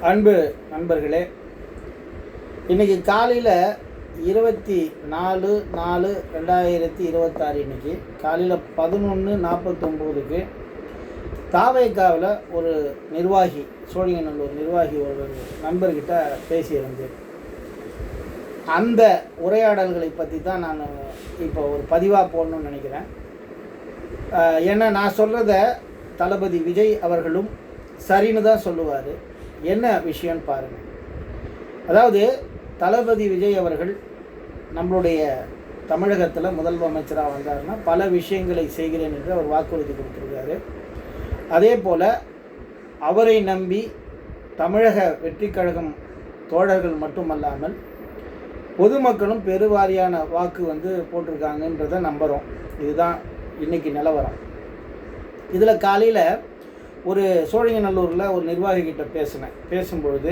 அன்பு நண்பர்களே, இன்றைக்கி காலையில் 24/4/2026 இன்றைக்கி காலையில் 11:49க்கு தாவேக்காவில் ஒரு நிர்வாகி, சோழிங்கநல்லூர் நிர்வாகி ஒரு நண்பர்கிட்ட பேசியிருந்தேன். அந்த உரையாடல்களை பற்றி தான் நான் இப்போ ஒரு பதிவாக போடணும்னு நினைக்கிறேன். ஏன்னா நான் சொல்கிறத தளபதி விஜய் அவர்களும் சரின்னு தான் சொல்லுவார். என்ன விஷயம்னு பாருங்கள். அதாவது தளபதி விஜய் அவர்கள் நம்மளுடைய தமிழகத்தில் முதலமைச்சராக வந்தாருன்னா பல விஷயங்களை செய்கிறேன் என்று அவர் வாக்குறுதி கொடுத்துருக்காரு. அதே போல் அவரை நம்பி தமிழக வெற்றி கழகம் தோழர்கள் மட்டுமல்லாமல் பொதுமக்களும் பெருவாரியான வாக்கு போட்டிருக்காங்கன்றதை நம்புகிறோம். இதுதான் இன்றைக்கி நிலவரம். இதில் காலையில் ஒரு சோழிங்கநல்லூரில் ஒரு நிர்வாகிகிட்ட பேசும்பொழுது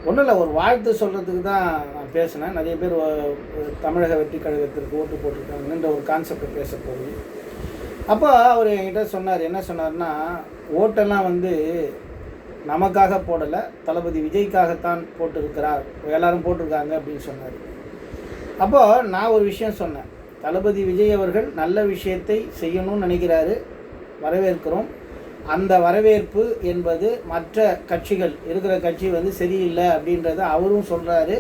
ஒன்றும் இல்லை, ஒரு வாழ்த்து சொல்கிறதுக்கு தான் நான் பேசினேன். நிறைய பேர் தமிழக வெற்றி கழகத்திற்கு ஓட்டு போட்டிருக்காங்கன்ற ஒரு கான்செப்டை பேச போகுது. அப்போ அவர் என்கிட்ட சொன்னார். என்ன சொன்னார்னா, ஓட்டெல்லாம் நமக்காக போடலை, தளபதி விஜய்க்காகத்தான் போட்டிருக்கிறார், எல்லாரும் போட்டிருக்காங்க அப்படின்னு சொன்னார். அப்போது நான் ஒரு விஷயம் சொன்னேன். தளபதி விஜய் அவர்கள் நல்ல விஷயத்தை செய்யணும்னு நினைக்கிறாரு, வரவேற்கிறோம். அந்த வரவேற்பு என்பது மற்ற கட்சிகள் இருக்கிற கட்சி சரியில்லை அப்படின்றத அவரும் சொல்கிறாரு.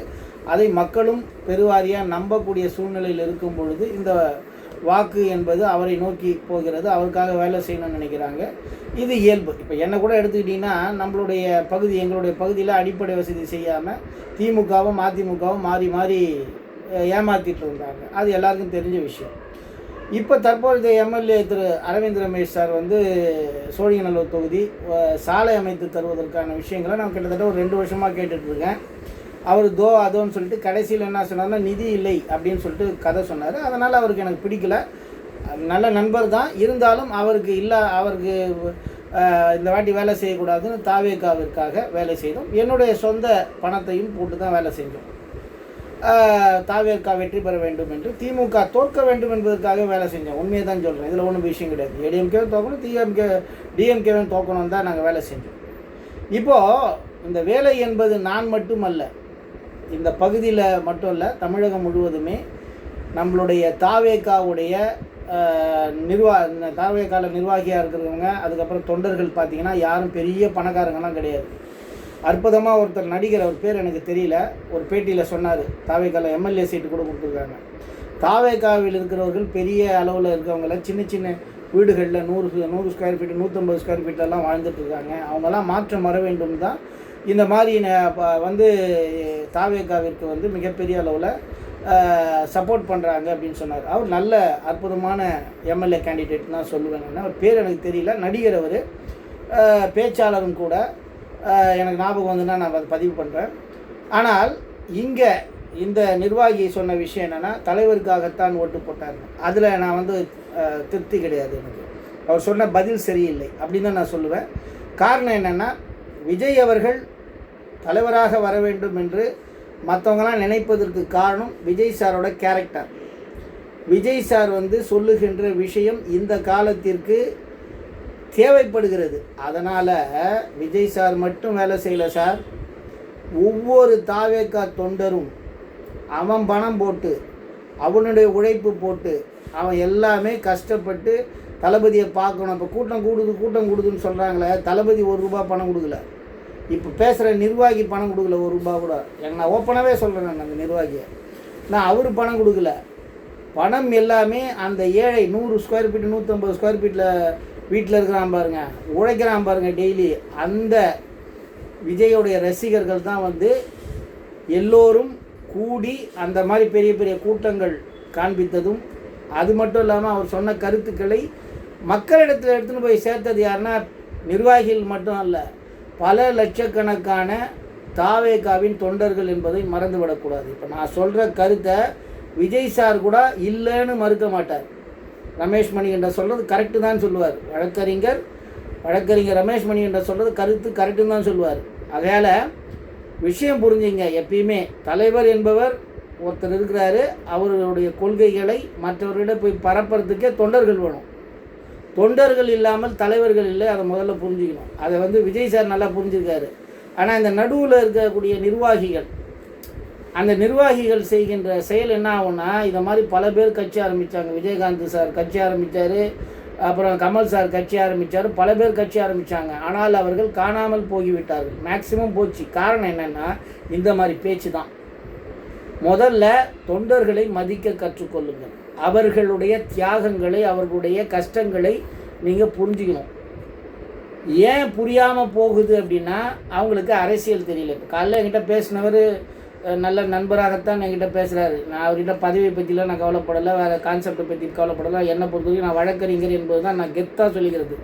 அதை மக்களும் பெருவாரியாக நம்பக்கூடிய சூழ்நிலையில் இருக்கும் பொழுது இந்த வாக்கு என்பது அவரை நோக்கி போகிறது. அவருக்காக வேலை செய்யணும்னு நினைக்கிறாங்க. இது இயல்பு. இப்போ என்னை கூட எடுத்துக்கிட்டிங்கன்னா, நம்மளுடைய பகுதி, எங்களுடைய பகுதியில் அடிப்படை வசதி செய்யாமல் திமுகவும் அதிமுகவும் மாறி மாறி ஏமாற்றிட்டு இருந்தாங்க. அது எல்லாருக்கும் தெரிஞ்ச விஷயம். இப்போ தற்போதைய எம்எல்ஏ திரு அரவிந்த் ரமேஷ் சார் சோழிங்கநல்லூர் தொகுதி சாலை அமைத்து தருவதற்கான விஷயங்களை நான் கிட்டத்தட்ட ஒரு 2 வருஷமாக கேட்டுட்ருக்கேன். அவர் அதோன்னு சொல்லிட்டு கடைசியில் என்ன சொன்னார்னா, நிதி இல்லை அப்படின்னு சொல்லிட்டு கதை சொன்னார். அதனால் அவருக்கு எனக்கு பிடிக்கல. நல்ல நண்பர் தான், இருந்தாலும் அவருக்கு இந்த வாட்டி வேலை செய்யக்கூடாதுன்னு தாவேக்காவிற்காக வேலை செய்தோம். என்னுடைய சொந்த பணத்தையும் போட்டு தான் வேலை செஞ்சோம். தாவேக்கா வெற்றி பெற வேண்டும் என்று, திமுக தோற்க வேண்டும் என்பதற்காக வேலை செஞ்சோம். உண்மையை தான் சொல்கிறேன். இதில் ஒன்றும் விஷயம் கிடையாது. ஏடிஎம்கேவும் தோக்கணும், டிஎம்கேவும் தோக்கணும் தான் நாங்கள் வேலை செஞ்சோம். இப்போது இந்த வேலை என்பது நான் மட்டுமல்ல, இந்த பகுதியில் மட்டும் இல்லை, தமிழகம் முழுவதுமே நம்மளுடைய தாவேக்காவுடைய தாவேக்காவில் நிர்வாகியாக இருக்கிறவங்க, அதுக்கப்புறம் தொண்டர்கள் பார்த்திங்கன்னா யாரும் பெரிய பணக்காரங்கலாம் கிடையாது. அற்புதமாக ஒருத்தர் நடிகர், அவர் பேர் எனக்கு தெரியல, ஒரு பேட்டியில் சொன்னார், தாவேக்காவில் எம்எல்ஏ சீட்டு கூட கொடுத்துருக்காங்க. தாவேக்காவில் இருக்கிறவர்கள் பெரிய அளவில் இருக்கிறவங்கள சின்ன சின்ன வீடுகளில் 100 ஸ்கொயர் ஃபீட் 150 ஸ்கொயர் ஃபீட்டெல்லாம் வாழ்ந்துட்டுருக்காங்க. அவங்கெல்லாம் மாற்றம் வர வேண்டும் தான் இந்த மாதிரி தாவேக்காவிற்கு மிகப்பெரிய அளவில் சப்போர்ட் பண்ணுறாங்க அப்படின்னு சொன்னார். அவர் நல்ல அற்புதமான எம்எல்ஏ கேண்டிடேட் தான் சொல்லுவேன். அவர் பேர் எனக்கு தெரியல, நடிகர், அவர் பேச்சாளரும் கூட. எனக்கு ஞாபகம் நான் அதை பதிவு பண்ணுறேன். ஆனால் இங்கே இந்த நிர்வாகி சொன்ன விஷயம் என்னென்னா, தலைவருக்காகத்தான் ஓட்டு போட்டார். அதில் நான் திருப்தி கிடையாது. எனக்கு அவர் சொன்ன பதில் சரியில்லை அப்படின்னு தான் நான் சொல்லுவேன். காரணம் என்னென்னா, விஜய் அவர்கள் தலைவராக வர வேண்டும் என்று மற்றவங்களாம் நினைப்பதற்கு காரணம் விஜய் சாரோட கேரக்டர். விஜய் சார் சொல்லுகின்ற விஷயம் இந்த காலத்திற்கு தேவைப்படுகிறது. அதனால் விஜய் சார் மட்டும் வேலை செய்யலை சார், ஒவ்வொரு தாவேக்கா தொண்டரும் அவன் பணம் போட்டு, அவனுடைய உழைப்பு போட்டு, அவன் எல்லாமே கஷ்டப்பட்டு தளபதியை பார்க்கணும். இப்போ கூட்டம் கூடுதுன்னு சொல்கிறாங்களே, தளபதி ₹1 பணம் கொடுக்கல. இப்போ பேசுகிற நிர்வாகி பணம் கொடுக்கல, ₹1 கூட. நான் ஓப்பனாகவே சொல்கிறேன், அந்த நிர்வாகியை அவர் பணம் கொடுக்கல. பணம் எல்லாமே அந்த ஏழை 100 ஸ்கொயர் ஃபீட் 150 ஸ்கொயர் ஃபீட்டில் வீட்டில் இருக்கிறான் பாருங்க, உழைக்கிறான் பாருங்க டெய்லி, அந்த விஜயோடைய ரசிகர்கள் தான் எல்லோரும் கூடி அந்த மாதிரி பெரிய பெரிய கூட்டங்கள் காண்பித்ததும், அது மட்டும் இல்லாமல் அவர் சொன்ன கருத்துக்களை மக்களிடத்தில் எடுத்துன்னு போய் சேர்த்தது யாருன்னா நிர்வாகிகள் மட்டும் அல்ல, பல லட்சக்கணக்கான தாவேக்காவின் தொண்டர்கள் என்பதை மறந்துவிடக்கூடாது. இப்போ நான் சொல்கிற கருத்தை விஜய் சார் கூட இல்லைன்னு மறுக்க மாட்டார். ரமேஷ் மணிகண்டன் சொல்கிறது கரெக்டு தான் சொல்லுவார். வழக்கறிஞர் ரமேஷ் மணிகண்டன் சொல்கிறது கரெக்டுன்னு தான் சொல்லுவார். அதனால் விஷயம் புரிஞ்சுங்க. எப்பயுமே தலைவர் என்பவர் ஒருத்தர் இருக்கிறாரு, அவர்களுடைய கொள்கைகளை மற்றவர்களிடம் போய் பரப்புறதுக்கே தொண்டர்கள் வேணும். தொண்டர்கள் இல்லாமல் தலைவர்கள் இல்லை, அதை முதல்ல புரிஞ்சுக்கணும். அதை விஜய் சார் நல்லா புரிஞ்சுருக்காரு. ஆனால் இந்த நடுவில் இருக்கக்கூடிய நிர்வாகிகள், அந்த நிர்வாகிகள் செய்கின்ற செயல் என்ன ஆகும்னா, இதை மாதிரி பல பேர் கட்சி ஆரம்பித்தாங்க. விஜயகாந்த் சார் கட்சி ஆரம்பித்தார், அப்புறம் கமல் சார் கட்சி ஆரம்பித்தார், பல பேர் கட்சி ஆரம்பித்தாங்க. ஆனால் அவர்கள் காணாமல் போய்விட்டார்கள், மேக்சிமம் போச்சு. காரணம் என்னென்னா இந்த மாதிரி பேச்சு தான். முதல்ல தொண்டர்களை மதிக்க கற்றுக்கொள்ளுங்கள். அவர்களுடைய தியாகங்களை, அவர்களுடைய கஷ்டங்களை நீங்கள் புரிஞ்சுக்கணும். ஏன் புரியாமல் போகுது அப்படின்னா, அவங்களுக்கு அரசியல் தெரியல. இப்போ காலையில் என்கிட்ட பேசினவர் நல்ல நண்பராகத்தான் என்கிட்ட பேசுகிறாரு. நான் அவர்கிட்ட பதவியை பற்றிலாம் நான் கவலைப்படலை, வேறு கான்செப்டை பற்றி கவலைப்படலை. என்னை பொறுத்தவரைக்கும் நான் வழக்கறிஞர் என்பது தான் நான் கெத்தாக சொல்லிக்கிறது.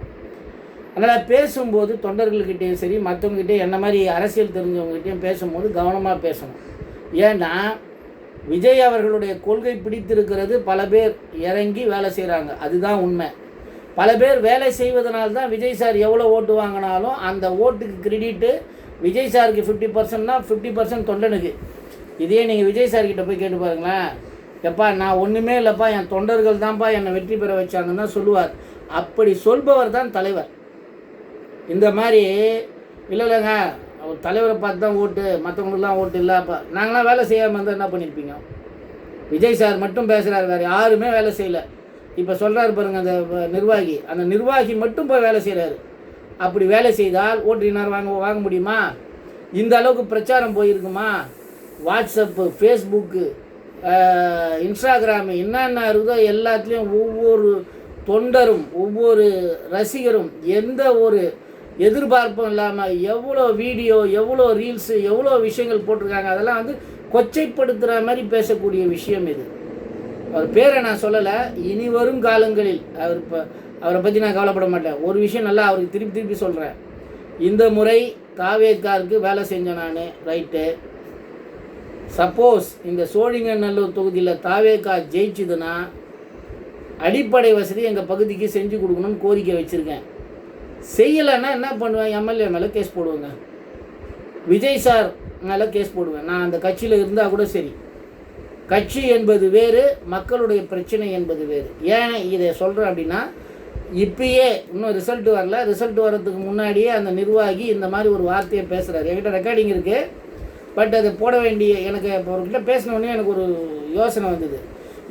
அதனால் பேசும்போது தொண்டர்கள்கிட்டையும் சரி, மற்றவங்ககிட்டையும் என்ன மாதிரி அரசியல் தெரிஞ்சவங்ககிட்டையும் பேசும்போது கவனமாக பேசணும். ஏன்னா விஜய் அவர்களுடைய கொள்கை பிடித்திருக்கிறது, பல பேர் இறங்கி வேலை செய்கிறாங்க, அதுதான் உண்மை. பல பேர் வேலை செய்வதனால்தான் விஜய் சார் எவ்வளோ ஓட்டு வாங்கினாலும் அந்த ஓட்டுக்கு கிரெடிட்டு விஜய் சாருக்கு 50%னா 50% தொண்டனுக்கு. இதே நீங்கள் விஜய் சார்கிட்ட போய் கேட்டு பாருங்களேன், எப்பா நான் ஒன்றுமே இல்லைப்பா, என் தொண்டர்கள் தான்ப்பா என்னை வெற்றி பெற வச்சாங்கன்னு தான் சொல்லுவார். அப்படி சொல்பவர் தான் தலைவர். இந்த மாதிரி இல்லைங்க அவர் தலைவரை பார்த்து தான் ஓட்டு, மற்றவங்களுக்குலாம் ஓட்டு இல்லைப்பா, நாங்களாம் வேலை செய்யாமல் இருந்தால் என்ன பண்ணியிருப்பீங்க? விஜய் சார் மட்டும் பேசுகிறாரு, வேறு யாருமே வேலை செய்யலை. இப்போ சொல்கிறாரு பாருங்கள் அந்த நிர்வாகி, அந்த நிர்வாகி மட்டும் போய் வேலை செய்கிறாரு. அப்படி வேலை செய்தால் ஓட்டுநர் வாங்க முடியுமா? இந்த அளவுக்கு பிரச்சாரம் போயிருக்குமா? வாட்ஸ்அப்பு, ஃபேஸ்புக்கு, இன்ஸ்டாகிராமு, என்னென்ன இருக்குதோ எல்லாத்துலேயும் ஒவ்வொரு தொண்டரும் ஒவ்வொரு ரசிகரும் எந்த ஒரு எதிர்பார்ப்பும் இல்லாமல் எவ்வளோ வீடியோ, எவ்வளோ ரீல்ஸு, எவ்வளோ விஷயங்கள் போட்டிருக்காங்க. அதெல்லாம் வந்து கொச்சைப்படுத்துகிற மாதிரி பேசக்கூடிய விஷயம் இது. அவர் பேரை நான் சொல்லலை. இனி வரும் காலங்களில் அவரை பற்றி நான் கவலைப்பட மாட்டேன். ஒரு விஷயம் நல்லா அவருக்கு திருப்பி சொல்கிறேன். இந்த முறை தாவேக்காருக்கு வேலை செஞ்சேன் நான், ரைட்டு. சப்போஸ் இந்த சோழிங்கநல்லூர் தொகுதியில் தாவேக்கா ஜெயிச்சுதுன்னா அடிப்படை வசதி எங்கள் பகுதிக்கு செஞ்சு கொடுக்கணும்னு கோரிக்கை வச்சுருக்கேன். செய்யலைன்னா என்ன பண்ணுவேன்? எம்எல்ஏ மேலே கேஸ் போடுவேங்க, விஜய் சார் மேலே கேஸ் போடுவேன். நான் அந்த கட்சியில் இருந்தால் கூட சரி. கட்சி என்பது வேறு, மக்களுடைய பிரச்சனை என்பது வேறு. ஏன் இதை சொல்கிறேன் அப்படின்னா, இப்பயே இன்னும் ரிசல்ட் வரல, ரிசல்ட் வர்றதுக்கு முன்னாடியே அந்த நிர்வாகி இந்த மாதிரி ஒரு வார்த்தையை பேசுகிறார். என்கிட்ட ரெக்கார்டிங் இருக்குது, பட் அது போட வேண்டிய, எனக்கு இப்போ அவர்கிட்ட பேசினோடனே எனக்கு ஒரு யோசனை வந்தது.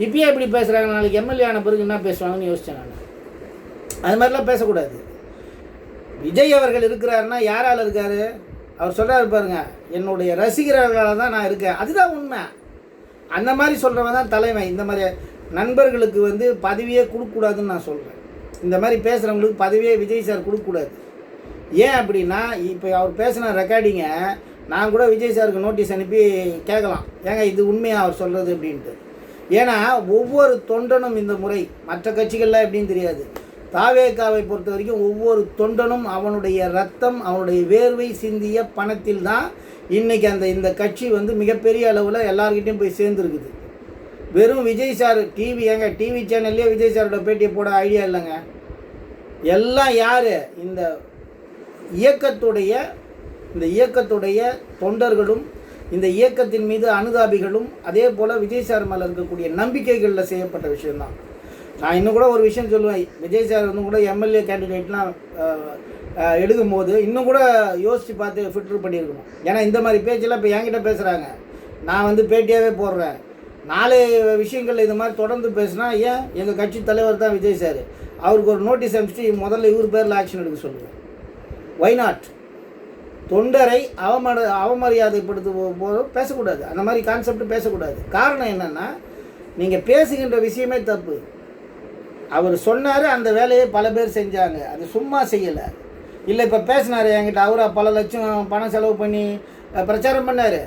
இப்பயே எப்படி பேசுகிறாங்க, நாளைக்கு எம்எல்ஏ ஆன பிறகு என்ன பேசுவாங்கன்னு யோசித்தேன் நான். அது மாதிரிலாம் பேசக்கூடாது. விஜய் அவர்கள் இருக்கிறாருன்னா யாரால் இருக்கார்? அவர் சொல்கிறாரு பாருங்க, என்னுடைய ரசிகர்களால் தான் நான் இருக்கேன். அதுதான் உண்மை. அந்த மாதிரி சொல்கிறவன் தான் தலைவன். இந்த மாதிரி நண்பர்களுக்கு வந்து பதவியே கொடுக்கக்கூடாதுன்னு நான் சொல்கிறேன். இந்த மாதிரி பேசுகிறவங்களுக்கு பதவியே விஜய் சார் கொடுக்கக்கூடாது. ஏன் அப்படின்னா, இப்போ அவர் பேசின ரெக்கார்டிங்கை நான் கூட விஜய் சாருக்கு நோட்டீஸ் அனுப்பி கேட்கலாம், ஏங்க இது உண்மையாக அவர் சொல்கிறது அப்படின்ட்டு. ஏன்னா ஒவ்வொரு தொண்டனும் இந்த முறை, மற்ற கட்சிகள்லாம் எப்படின்னு தெரியாது, தாவேக்காவை பொறுத்த வரைக்கும் ஒவ்வொரு தொண்டனும் அவனுடைய ரத்தம், அவனுடைய வேர்வை சிந்திய பணத்தில் தான் இன்றைக்கி இந்த கட்சி வந்து மிகப்பெரிய அளவில் எல்லார்கிட்டையும் போய் சேர்ந்துருக்குது. வெறும் விஜய் சார் டிவி சேனல்லே விஜய் சாரோட பேட்டியை போட ஐடியா இல்லைங்க. எல்லாம் யார்? இந்த இயக்கத்துடைய தொண்டர்களும், இந்த இயக்கத்தின் மீது அனுதாபிகளும், அதே போல் விஜய் சார் மேலே இருக்கக்கூடிய நம்பிக்கைகளில் செய்யப்பட்ட விஷயந்தான். நான் இன்னும் கூட ஒரு விஷயம் சொல்லுவேன், விஜய் சார் இன்னும் கூட எம்எல்ஏ கேண்டிடேட்லாம் எடுக்கும்போது இன்னும் கூட யோசித்து பார்த்து ஃபில்டர் பண்ணியிருக்கணும். ஏன்னா இந்த மாதிரி பேச்செல்லாம் இப்போ என்கிட்ட பேசுகிறாங்க, நான் வந்து பேட்டியாகவே போடுறேன். 4 விஷயங்கள் இது மாதிரி தொடர்ந்து பேசுனா, ஏன் எங்கள் கட்சி தலைவர் தான் விஜய் சார், அவருக்கு ஒரு நோட்டீஸ் அனுப்பிச்சிட்டு முதல்ல இவர் பேரில் ஆக்ஷன் எடுக்க சொல்லுவேன். Y not? தொண்டரை அவமரியாதைப்படுத்தும் போது பேசக்கூடாது, அந்த மாதிரி கான்செப்ட் பேசக்கூடாது. காரணம் என்னென்னா, நீங்கள் பேசுகின்ற விஷயமே தப்பு. அவர் சொன்னார், அந்த வேலையை பல பேர் செஞ்சாங்க, அது சும்மா செய்யலை. இல்லை இப்போ பேசினார் என்கிட்ட, அவராக பல லட்சம் பணம் செலவு பண்ணி பிரச்சாரம் பண்ணார்,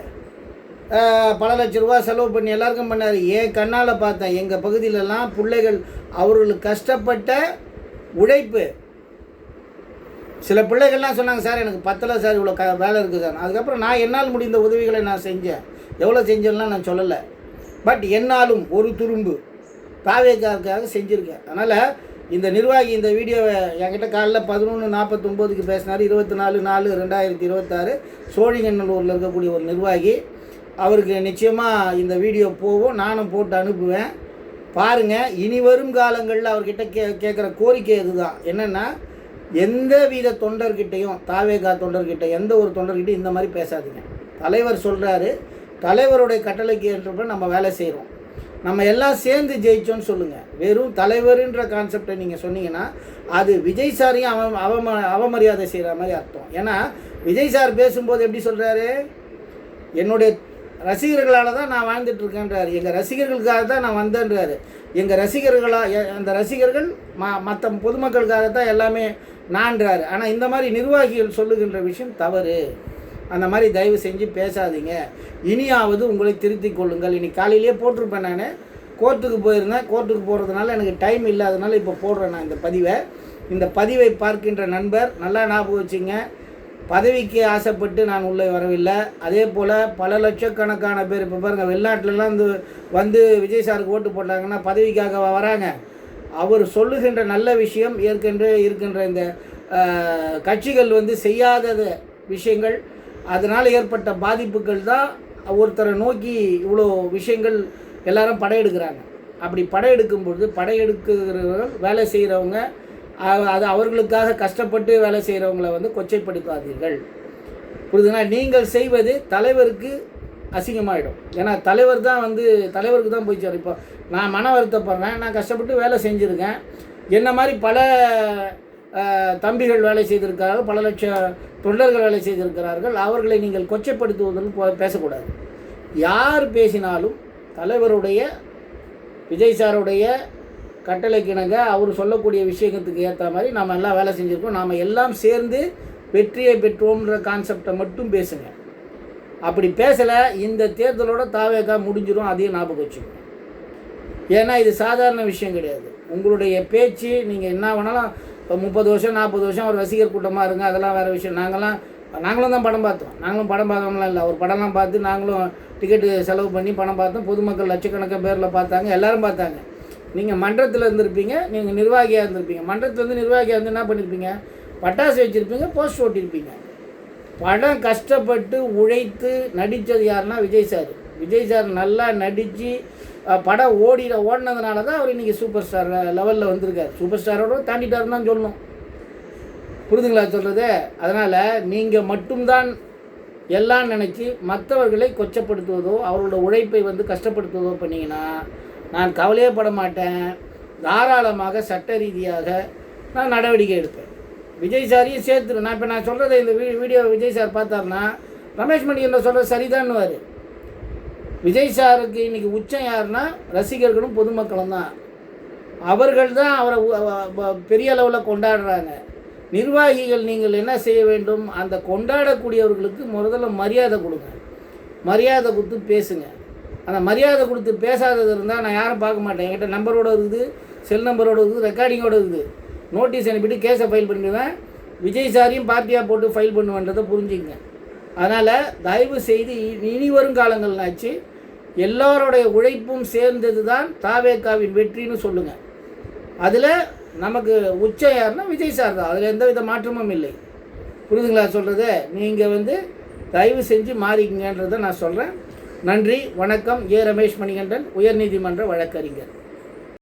பல லட்ச ரூபா செலவு பண்ணி எல்லாருக்கும் பண்ணார். ஏன் கண்ணால் பார்த்தேன். எங்கள் பகுதியிலலாம் பிள்ளைகள் அவர்களுக்கு கஷ்டப்பட்ட உழைப்பு. சில பிள்ளைகள்லாம் சொன்னாங்க, சார் எனக்கு பத்தலை சார், இவ்வளோ வேலை இருக்குது சார். அதுக்கப்புறம் நான் என்னால் முடிந்த உதவிகளை நான் செஞ்சேன். எவ்வளோ செஞ்சேன்லாம் நான் சொல்லலை, பட் என்னாலும் ஒரு துரும்பு தாவேக்காவுக்காக செஞ்சுருக்கேன். அதனால் இந்த நிர்வாகி இந்த வீடியோவை என்கிட்ட காலைல 11:49 பேசினார். 24/4/2026 சோழிங்கநல்லூரில் இருக்கக்கூடிய ஒரு நிர்வாகி. அவருக்கு நிச்சயமாக இந்த வீடியோ போகும், நானும் போட்டு அனுப்புவேன். பாருங்கள், இனி வரும் காலங்களில் அவர்கிட்ட கேட்குற கோரிக்கை இதுதான். என்னென்னா, எந்த வித தொண்டர்கிட்டையும், தாவேகா தொண்டர்கிட்ட, எந்த ஒரு தொண்டர்கிட்டையும் இந்த மாதிரி பேசாதீங்க. தலைவர் சொல்கிறாரு, தலைவருடைய கட்டளைக்கு ஏற்றப்ப நம்ம வேலை செய்கிறோம், நம்ம எல்லாம் சேர்ந்து ஜெயிச்சோன்னு சொல்லுங்கள். வெறும் தலைவருன்ற கான்செப்டை நீங்கள் சொன்னீங்கன்னா அது விஜய் சாரையும் அவமரியாதை செய்கிற மாதிரி அர்த்தம். ஏன்னா விஜய் சார் பேசும்போது எப்படி சொல்கிறாரு, என்னுடைய ரசிகர்களால் தான் நான் வாழ்ந்துட்டுருக்கேன்றார், எங்கள் ரசிகர்களுக்காக தான் நான் வந்தேன்றார், எங்கள் அந்த ரசிகர்கள் மற்ற பொதுமக்களுக்காக தான் எல்லாமே நான்றார். ஆனால் இந்த மாதிரி நிர்வாகிகள் சொல்லுகின்ற விஷயம் தவறு. அந்த மாதிரி தயவு செஞ்சு பேசாதீங்க. இனியாவது உங்களை திருத்திக் கொள்ளுங்கள். இன்றைக்கி காலையிலேயே போட்டிருப்பேன், நான் கோர்ட்டுக்கு போயிருந்தேன், கோர்ட்டுக்கு போகிறதுனால எனக்கு டைம் இல்லாதனால இப்போ போடுறேன் நான் இந்த பதிவை பார்க்கின்ற நண்பர் நல்லா ஞாபகம் வச்சுங்க. பதவிக்கு ஆசைப்பட்டு நான் உள்ளே வரவில்லை. அதே போல் பல லட்சக்கணக்கான பேர் இப்போ பாருங்கள், வெளிநாட்டிலலாம் வந்து விஜய் சாருக்கு ஓட்டு போட்டாங்கன்னா பதவிக்காக வராங்க. அவர் சொல்லுகின்ற நல்ல விஷயம் ஏற்கனவே இருக்கின்ற இந்த கட்சிகள் வந்து செய்யாத விஷயங்கள், அதனால் ஏற்பட்ட பாதிப்புகள் தான் ஒருத்தரை நோக்கி இவ்வளோ விஷயங்கள் எல்லாரும் படையெடுக்கிறாங்க. அப்படி படையெடுக்கும்பொழுது படையெடுக்கிறவர்கள் வேலை செய்கிறவங்க, அது அவர்களுக்காக கஷ்டப்பட்டு வேலை செய்கிறவங்களை வந்து கொச்சைப்படுத்தாதீர்கள். புரியுதுங்களா? நீங்கள் செய்வது தலைவருக்கு அசிங்கமாகிடும். ஏன்னா தலைவருக்கு தான் போய் சேரும். இப்போ நான் மன வருத்தப்படுறேன், நான் கஷ்டப்பட்டு வேலை செஞ்சுருக்கேன், என்ன மாதிரி பல தம்பிகள் வேலை செய்திருக்கிறார்கள், பல லட்சம் தொண்டர்கள் வேலை செய்திருக்கிறார்கள். அவர்களை நீங்கள் கொச்சைப்படுத்துவதற்கு பேசக்கூடாது. யார் பேசினாலும் தலைவருடைய விஜய் சாருடைய கட்டளைக்கிணங்க அவர் சொல்லக்கூடிய விஷயத்துக்கு ஏற்ற மாதிரி நாம் எல்லாம் வேலை செஞ்சுருக்கோம், நாம் எல்லாம் சேர்ந்து வெற்றியை பெற்றோம்ன்ற கான்செப்டை மட்டும் பேசுங்க. அப்படி பேசலை, இந்த தேர்தலோட தாவேகா முடிஞ்சிடும், அதையும் ஞாபகம் வச்சுக்கோங்க. ஏன்னா இது சாதாரண விஷயம் கிடையாது. உங்களுடைய பேச்சு நீங்கள் என்ன வேணாலும் இப்போ 30 வருஷம் 40 வருஷம் ஒரு ரசிகர் கூட்டமாக இருங்க, அதெல்லாம் வேறு விஷயம். நாங்களும் தான் படம் பார்த்தோம், நாங்களும் படம் பார்க்காமலாம் இல்லை, ஒரு படம்லாம் பார்த்து நாங்களும் டிக்கெட்டு செலவு பண்ணி படம் பார்த்தோம். பொதுமக்கள் லட்சக்கணக்கான பேரில் பார்த்தாங்க, எல்லோரும் பார்த்தாங்க. நீங்கள் மன்றத்தில் இருந்திருப்பீங்க, நீங்கள் நிர்வாகியாக இருந்திருப்பீங்க. மன்றத்துலேருந்து நிர்வாகியாக இருந்து என்ன பண்ணியிருப்பீங்க, பட்டாசு வச்சுருப்பீங்க, போஸ்ட் ஓட்டியிருப்பீங்க. படம் கஷ்டப்பட்டு உழைத்து நடித்தது யாருன்னா விஜய் சார். விஜய் சார் நல்லா நடித்து படம் ஓடினதுனால தான் அவர் இன்றைக்கி சூப்பர் ஸ்டார் லெவலில் வந்திருக்கார். சூப்பர் ஸ்டாரோட தாண்டிட்டாருன்னு தான் சொல்லணும். புரிதுங்களா சொல்கிறது? அதனால் நீங்கள் மட்டும்தான் எல்லாம் நினச்சி மற்றவர்களை கொச்சப்படுத்துவதோ அவரோட உழைப்பை வந்து கஷ்டப்படுத்துவதோ பண்ணிங்கன்னா நான் கவலையே பட மாட்டேன். தாராளமாக சட்ட ரீதியாக நான் நடவடிக்கை எடுப்பேன். விஜய் சாரையும் சேர்த்துரு. நான் சொல்கிறத இந்த வீடியோ விஜய் சார் பார்த்தாருன்னா ரமேஷ் மணிகண்டன் சொல்கிறது சரிதான்னுவார். விஜய் சாருக்கு இன்றைக்கி உச்சம் யாருன்னா ரசிகர்களும் பொதுமக்களும் தான். அவர்கள் தான் அவரை பெரிய அளவில் கொண்டாடுறாங்க. நிர்வாகிகள் நீங்கள் என்ன செய்ய வேண்டும், அந்த கொண்டாடக்கூடியவர்களுக்கு முதல்ல மரியாதை கொடுங்க, மரியாதை கொடுத்து பேசுங்க. அந்த மரியாதை கொடுத்து பேசாதது இருந்தால் நான் யாரும் பார்க்க மாட்டேன். என்கிட்ட நம்பரோடு இருக்குது, செல் நம்பரோடு இருக்குது, ரெக்கார்டிங்கோடு இருக்குது. நோட்டீஸ் அனுப்பிட்டு கேஸை ஃபைல் பண்ணிடுவேன். விஜய் சாரையும் பார்ட்டியாக போட்டு ஃபைல் பண்ணுவேன்றதை புரிஞ்சுங்க. அதனால் தயவு செய்து இனி வரும் காலங்கள்னாச்சு எல்லோருடைய உழைப்பும் சேர்ந்தது தான் தாவேகாவின் வெற்றின்னு சொல்லுங்கள். அதில் நமக்கு உச்சம் யாருன்னா விஜய் சார் தான், அதில் எந்த வித மாற்றமும் இல்லை. புரிதுங்களா சொல்கிறது? நீங்கள் வந்து தயவு செஞ்சு மாறிக்கங்கன்றதை நான் சொல்கிறேன். நன்றி, வணக்கம். ரமேஷ் மணிகண்டன், உயர்நீதிமன்ற வழக்கறிஞர்.